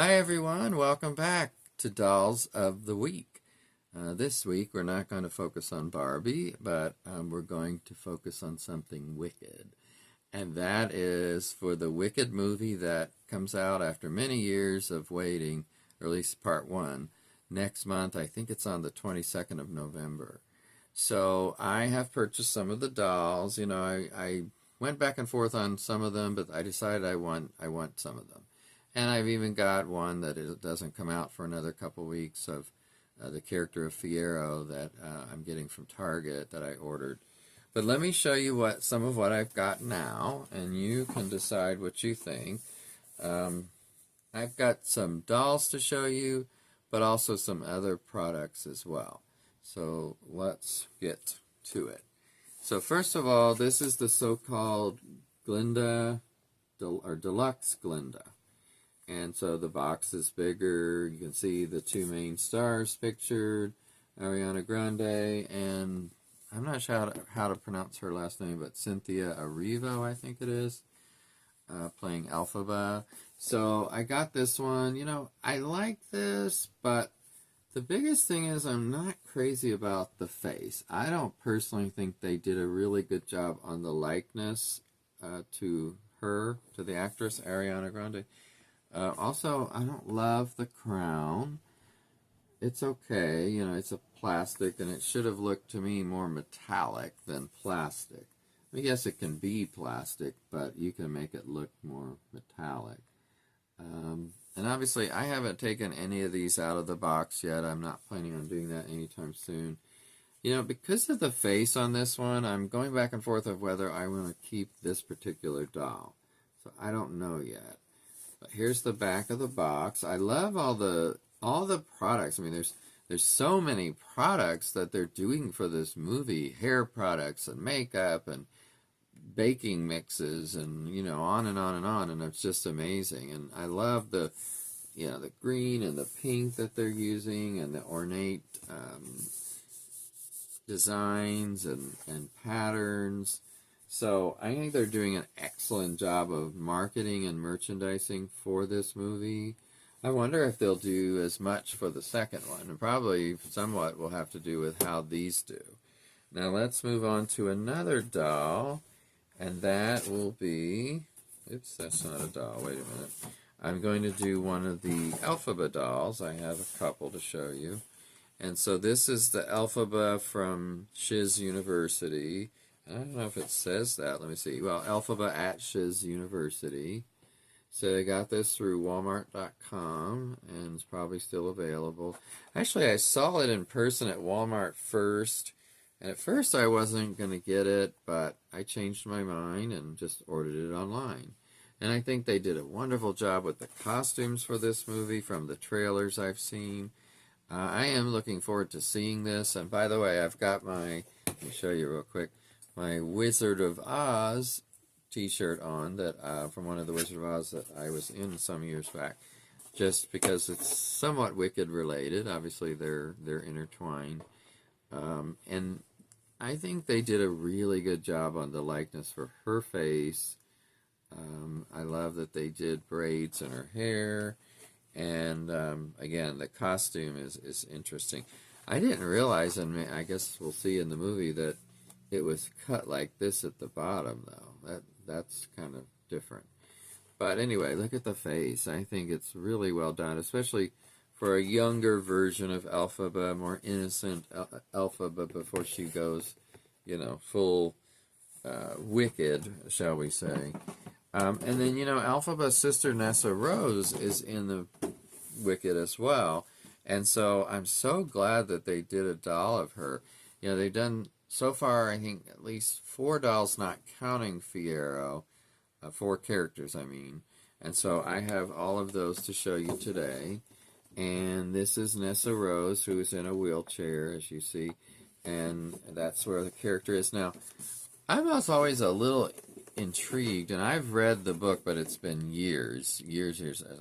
Hi everyone, welcome back to Dolls of the Week. This week we're not going to focus on Barbie, but we're going to focus on something wicked. And that is for the Wicked movie that comes out after many years of waiting, or at least part one, next month. I think it's on the 22nd of November. So I have purchased some of the dolls. I went back and forth on some of them, but I decided I want some of them. And I've even got one that it doesn't come out for another couple weeks of the character of Fiero that I'm getting from Target that I ordered. But let me show you some of what I've got now, and you can decide what you think. I've got some dolls to show you, but also some other products as well. So let's get to it. So first of all, this is the so-called Glinda, or Deluxe Glinda. And so the box is bigger. You can see the two main stars pictured, Ariana Grande, and I'm not sure how to pronounce her last name, but Cynthia Erivo, I think it is, playing Elphaba. So I got this one. I like this, but the biggest thing is I'm not crazy about the face. I don't personally think they did a really good job on the likeness to her, to the actress Ariana Grande. Also, I don't love the crown. It's okay, it's a plastic, and it should have looked to me more metallic than plastic. I guess it can be plastic, but you can make it look more metallic. And obviously, I haven't taken any of these out of the box yet. I'm not planning on doing that anytime soon. Because of the face on this one, I'm going back and forth of whether I want to keep this particular doll. So I don't know yet. But here's the back of the box. I love all the products. I mean, there's so many products that they're doing for this movie. Hair products and makeup and baking mixes and, on and on and on. And it's just amazing. And I love the green and the pink that they're using and the ornate designs and patterns. So I think they're doing an excellent job of marketing and merchandising for this movie. I wonder if they'll do as much for the second one, and probably somewhat will have to do with how these do. Now let's move on to another doll, and that will be, oops, that's not a doll, wait a minute. I'm going to do one of the Elphaba dolls. I have a couple to show you. And so this is the Elphaba from Shiz University. I don't know if it says that. Let me see. Well, Elphaba at Shiz University. So I got this through Walmart.com, and it's probably still available. Actually, I saw it in person at Walmart first, and at first I wasn't going to get it, but I changed my mind and just ordered it online. And I think they did a wonderful job with the costumes for this movie from the trailers I've seen. I am looking forward to seeing this, and by the way, I've got let me show you real quick, my Wizard of Oz t-shirt on that from one of the Wizard of Oz that I was in some years back, just because it's somewhat Wicked related. Obviously, they're intertwined, and I think they did a really good job on the likeness for her face. I love that they did braids in her hair, and again, the costume is interesting. I didn't realize, and I guess we'll see in the movie, that it was cut like this at the bottom, though. That's kind of different. But anyway, look at the face. I think it's really well done, especially for a younger version of Elphaba, more innocent Elphaba before she goes, full wicked, shall we say. And then, Elphaba's sister Nessa Rose is in the Wicked as well. And so I'm so glad that they did a doll of her. They've done so far, I think, at least 4 dolls, not counting Fiero. 4 characters, I mean. And so I have all of those to show you today. And this is Nessa Rose, who is in a wheelchair, as you see. And that's where the character is. Now, I was always a little intrigued, and I've read the book, but it's been years.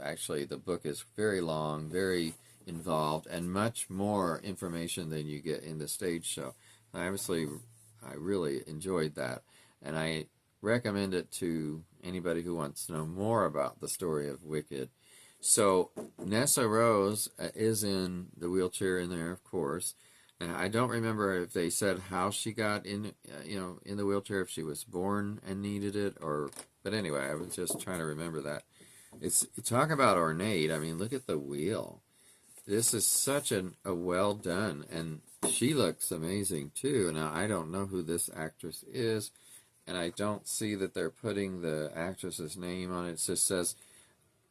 Actually, the book is very long, very involved, and much more information than you get in the stage show. Obviously, I really enjoyed that, and I recommend it to anybody who wants to know more about the story of Wicked. So Nessa Rose is in the wheelchair in there, of course. And I don't remember if they said how she got in, in the wheelchair, if she was born and needed it, or. But anyway, I was just trying to remember that. It's talk about ornate. I mean, look at the wheel. This is such a well done, and she looks amazing too. Now I don't know who this actress is, and I don't see that they're putting the actress's name on it. It just says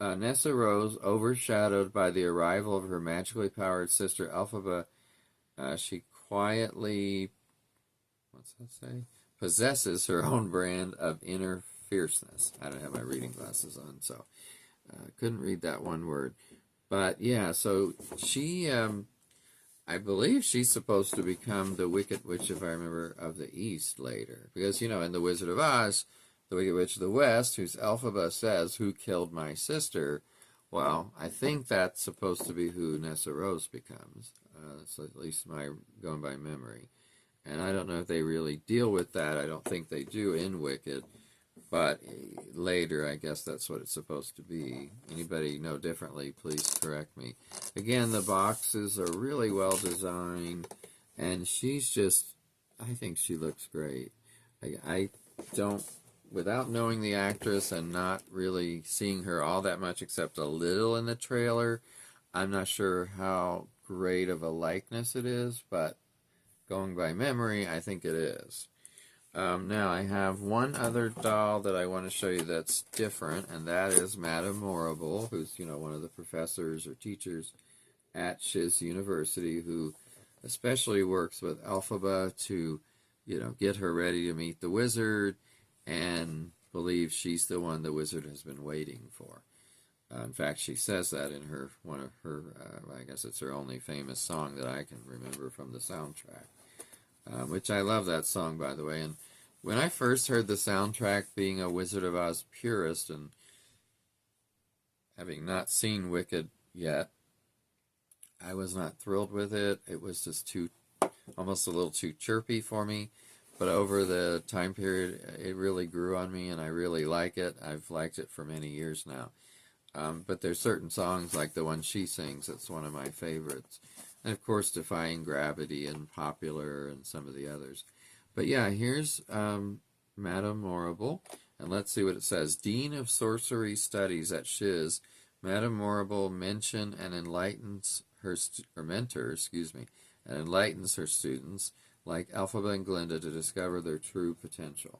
Nessa Rose, overshadowed by the arrival of her magically powered sister Elphaba, she quietly, what's that say? Possesses her own brand of inner fierceness. I don't have my reading glasses on, so couldn't read that one word. But yeah, so she, I believe she's supposed to become the Wicked Witch, if I remember, of the East later. Because, in The Wizard of Oz, the Wicked Witch of the West, whose Elphaba says, "Who killed my sister?" Well, I think that's supposed to be who Nessa Rose becomes. That's at least my going by memory. And I don't know if they really deal with that. I don't think they do in Wicked. But later, I guess that's what it's supposed to be. Anybody know differently, please correct me. Again, the boxes are really well designed. And she's just, I think she looks great. I don't, without knowing the actress and not really seeing her all that much except a little in the trailer, I'm not sure how great of a likeness it is, but going by memory, I think it is. Now, I have one other doll that I want to show you that's different, and that is Madame Morrible, who's, one of the professors or teachers at Shiz University, who especially works with Elphaba to, get her ready to meet the wizard, and believes she's the one the wizard has been waiting for. In fact, she says that in one of her, I guess it's her only famous song that I can remember from the soundtrack, which I love that song, by the way. And when I first heard the soundtrack, being a Wizard of Oz purist and having not seen Wicked yet, I was not thrilled with it. It was just almost a little too chirpy for me. But over the time period, it really grew on me, and I really like it. I've liked it for many years now. But there's certain songs, like the one she sings, that's one of my favorites. And of course, Defying Gravity and Popular and some of the others. But yeah, here's Madame Morrible. And let's see what it says. Dean of Sorcery Studies at Shiz, Madame Morrible mention and enlightens her and enlightens her students, like Elphaba and Glinda, to discover their true potential.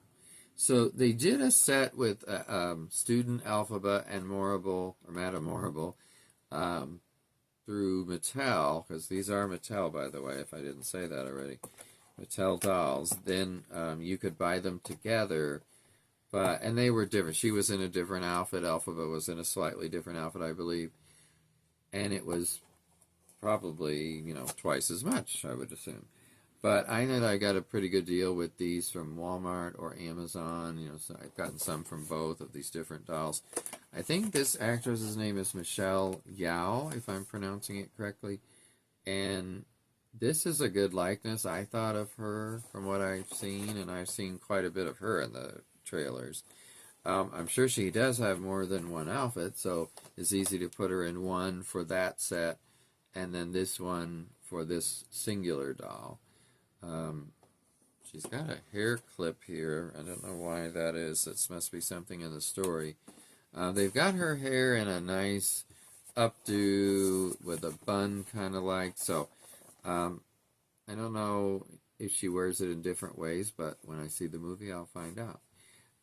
So they did a set with student Elphaba and Morrible, or Madame Morrible, through Mattel, because these are Mattel, by the way, if I didn't say that already. Mattel dolls. Then you could buy them together, and they were different. She was in a different outfit. Elphaba was in a slightly different outfit, I believe. And it was probably, twice as much, I would assume. But I know that I got a pretty good deal with these from Walmart or Amazon. So I've gotten some from both of these different dolls. I think this actress's name is Michelle Yeoh, if I'm pronouncing it correctly. And this is a good likeness, I thought, of her from what I've seen. And I've seen quite a bit of her in the trailers. I'm sure she does have more than one outfit, so it's easy to put her in one for that set, and then this one for this singular doll. She's got a hair clip here. I don't know why that is. This must be something in the story. They've got her hair in a nice updo with a bun kind of like. So I don't know if she wears it in different ways, but when I see the movie, I'll find out.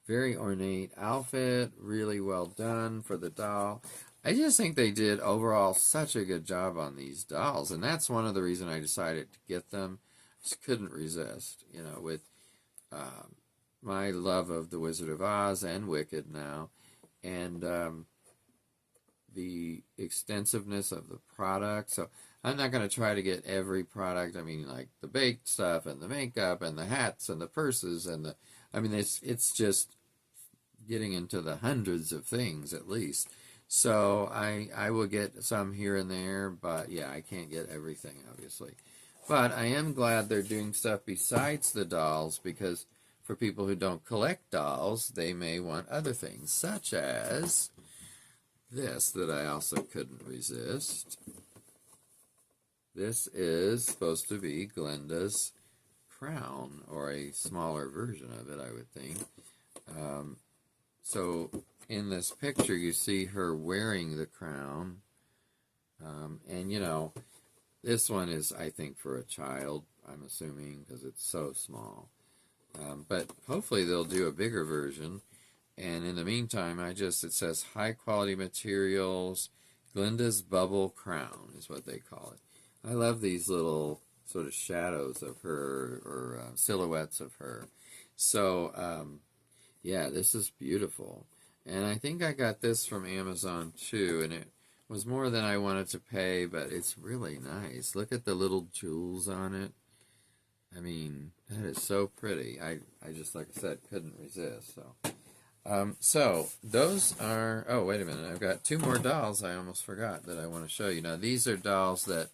Very ornate outfit, really well done for the doll. I just think they did overall such a good job on these dolls, and that's one of the reasons I decided to get them. Just couldn't resist, with my love of The Wizard of Oz and Wicked now, and the extensiveness of the product. So I'm not going to try to get every product. I mean, like the baked stuff and the makeup and the hats and the purses and it's just getting into the hundreds of things at least. So I will get some here and there, but yeah, I can't get everything, obviously. But I am glad they're doing stuff besides the dolls, because for people who don't collect dolls, they may want other things, such as this that I also couldn't resist. This is supposed to be Glinda's crown, or a smaller version of it, I would think. So in this picture, you see her wearing the crown. And, you know, this one is, I think, for a child, I'm assuming, because it's so small. But hopefully they'll do a bigger version. And in the meantime, it says high quality materials, Glinda's Bubble Crown is what they call it. I love these little sort of shadows of her, or silhouettes of her. So, yeah, this is beautiful. And I think I got this from Amazon too, and it was more than I wanted to pay, but it's really nice. Look at the little jewels on it. I mean, that is so pretty. I just, like I said, couldn't resist. So those are, oh, wait a minute. I've got two more dolls I almost forgot that I want to show you. Now, these are dolls that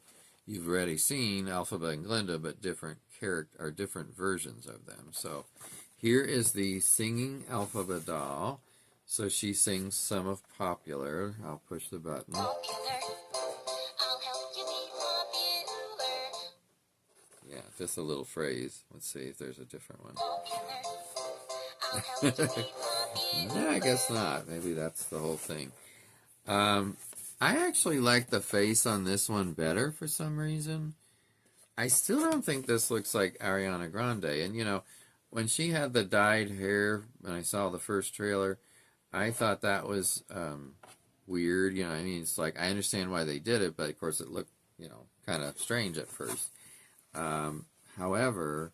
you've already seen, Elphaba and Glinda, but different versions of them. So here is the singing Elphaba doll. So she sings some of Popular. I'll push the button. Popular. I'll help you be popular. Yeah, just a little phrase. Let's see if there's a different one. Popular. I'll help you be popular. No, I guess not. Maybe that's the whole thing. I actually like the face on this one better for some reason. I still don't think this looks like Ariana Grande. And, you know, when she had the dyed hair, when I saw the first trailer, I thought that was weird. You know, I mean, it's like, I understand why they did it, but of course it looked, you know, kind of strange at first. However,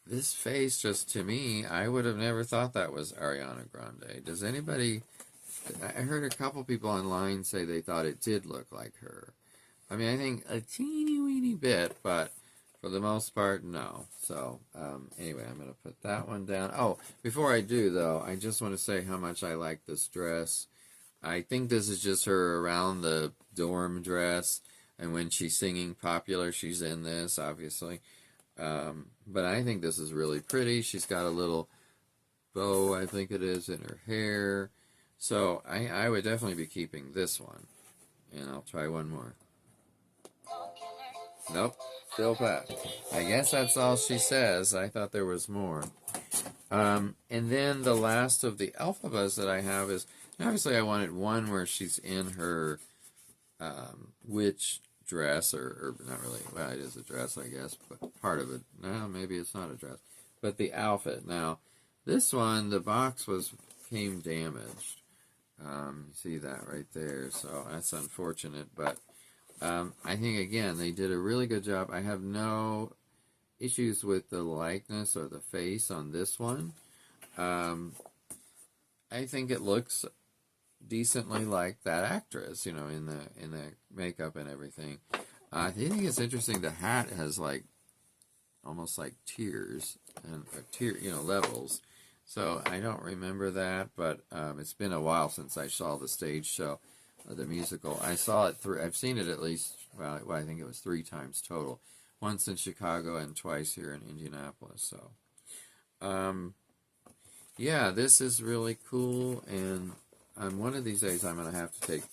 this face, just to me, I would have never thought that was Ariana Grande. Does anybody... I heard a couple people online say they thought it did look like her. I mean, I think a teeny weeny bit, but for the most part, no. So, anyway, I'm going to put that one down. Oh, before I do, though, I just want to say how much I like this dress. I think this is just her around the dorm dress, and when she's singing Popular, she's in this, obviously. But I think this is really pretty. She's got a little bow, I think it is, in her hair. So I would definitely be keeping this one. And I'll try one more. Nope, still pass. I guess that's all she says. I thought there was more. And then the last of the Elphabas that I have is, obviously I wanted one where she's in her witch dress, or not really, well, it is a dress, I guess, but part of it. No, maybe it's not a dress. But the outfit. Now, this one, the box came damaged. You see that right there, so that's unfortunate, but I think, again, they did a really good job. I have no issues with the likeness or the face on this one. I think it looks decently like that actress, you know, in the makeup and everything. I think it's interesting. The hat has like almost like tiers and levels. So I don't remember that, but it's been a while since I saw the stage show, the musical. I saw it I've seen it at least. Well, I think it was 3 times total. Once in Chicago and twice here in Indianapolis. So, yeah, this is really cool, and one of these days I'm going to have to take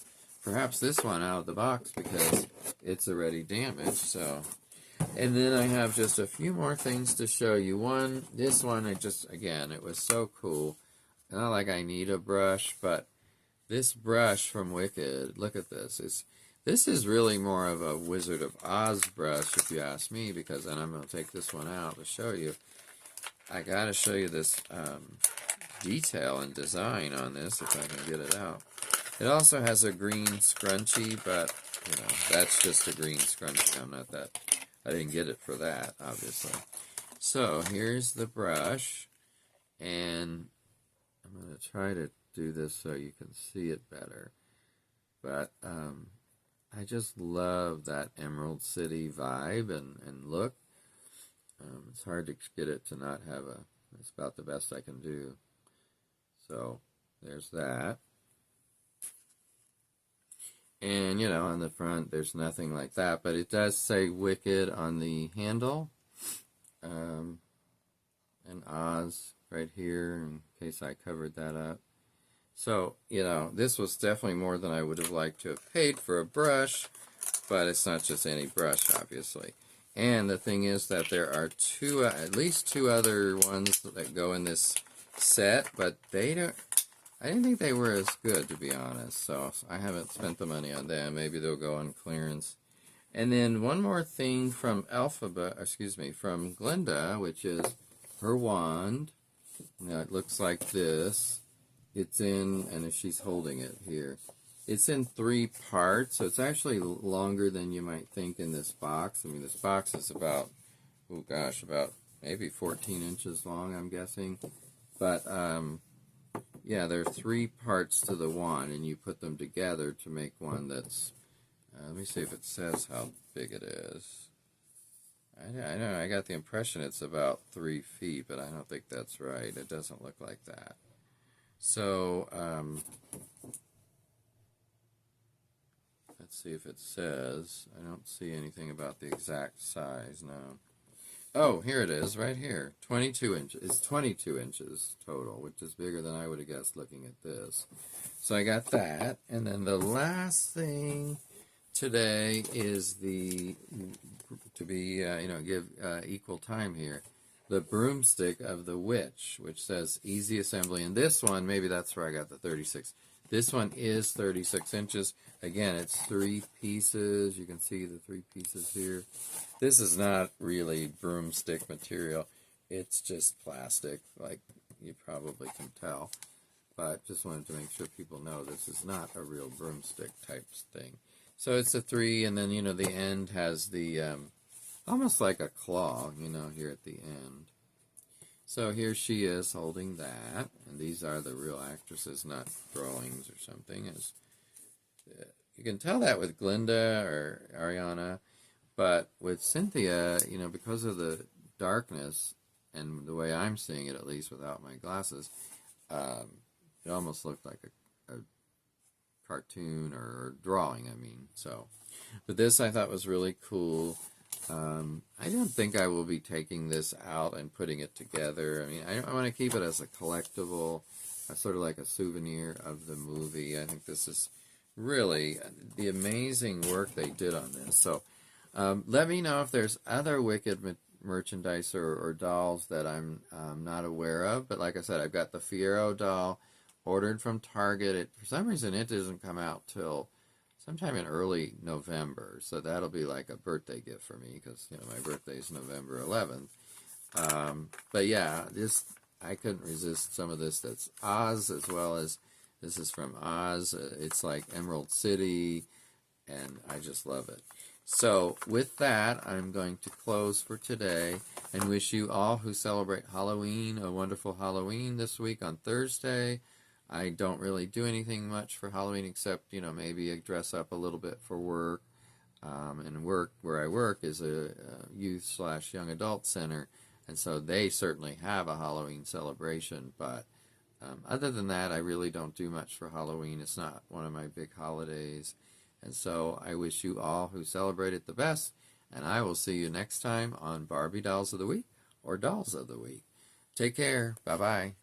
perhaps this one out of the box because it's already damaged. So, and then I have just a few more things to show you. This one, again, it was so cool. Not like I need a brush, but this brush from Wicked, look at this. This is really more of a Wizard of Oz brush, if you ask me, because then I'm going to take this one out to show you. I got to show you this detail and design on this, if I can get it out. It also has a green scrunchie, but, you know, that's just a green scrunchie. I didn't get it for that, obviously. So, here's the brush, and I'm going to try to do this so you can see it better. But, I just love that Emerald City vibe and look. It's hard to get it to not have it's about the best I can do. So, there's that. And, you know, on the front, there's nothing like that, but it does say Wicked on the handle. And Oz right here, in case I covered that up. So, this was definitely more than I would have liked to have paid for a brush, but it's not just any brush, obviously. And the thing is that there are at least two other ones that go in this set, but I didn't think they were as good, to be honest, so I haven't spent the money on them. Maybe they'll go on clearance. And then one more thing from from Glinda, which is her wand. Now it looks like this. It's in, and if she's holding it here, it's in 3 parts, so it's actually longer than you might think in this box. I mean, this box is about maybe 14 inches long, I'm guessing. But, yeah, there are 3 parts to the wand, and you put them together to make one that's, let me see if it says how big it is. I know, I got the impression it's about 3 feet, but I don't think that's right. It doesn't look like that. So, let's see if it says. I don't see anything about the exact size, no. Oh, here it is, right here. 22 inches. It's 22 inches total, which is bigger than I would have guessed looking at this. So I got that. And then the last thing today is give equal time here. The broomstick of the witch, which says easy assembly. And this one, maybe that's where I got the 36. This one is 36 inches. Again, it's 3 pieces. You can see the 3 pieces here. This is not really broomstick material. It's just plastic, like you probably can tell. But just wanted to make sure people know this is not a real broomstick type thing. So it's a 3, and then, the end has the, almost like a claw, here at the end. So here she is holding that, and these are the real actresses, not drawings or something. You can tell that with Glinda or Ariana, but with Cynthia, because of the darkness and the way I'm seeing it, at least without my glasses, it almost looked like a cartoon or drawing, So, but this I thought was really cool. I don't think I will be taking this out and putting it together. I want to keep it as a collectible, sort of like a souvenir of the movie. I think this is really the amazing work they did on this. So let me know if there's other Wicked merchandise or dolls that I'm not aware of. But like I said, I've got the Fiero doll ordered from Target. For some reason, it doesn't come out till sometime in early November, so that'll be like a birthday gift for me because my birthday is November 11th. But yeah, I couldn't resist some of this. That's Oz, as well as this is from Oz. It's like Emerald City, and I just love it. So with that, I'm going to close for today and wish you all who celebrate Halloween a wonderful Halloween this week on Thursday. I don't really do anything much for Halloween except, maybe dress up a little bit for work. And where I work is a youth/young adult center, and so they certainly have a Halloween celebration. But other than that, I really don't do much for Halloween. It's not one of my big holidays. And so I wish you all who celebrate it the best, and I will see you next time on Barbie Dolls of the Week or Dolls of the Week. Take care. Bye-bye.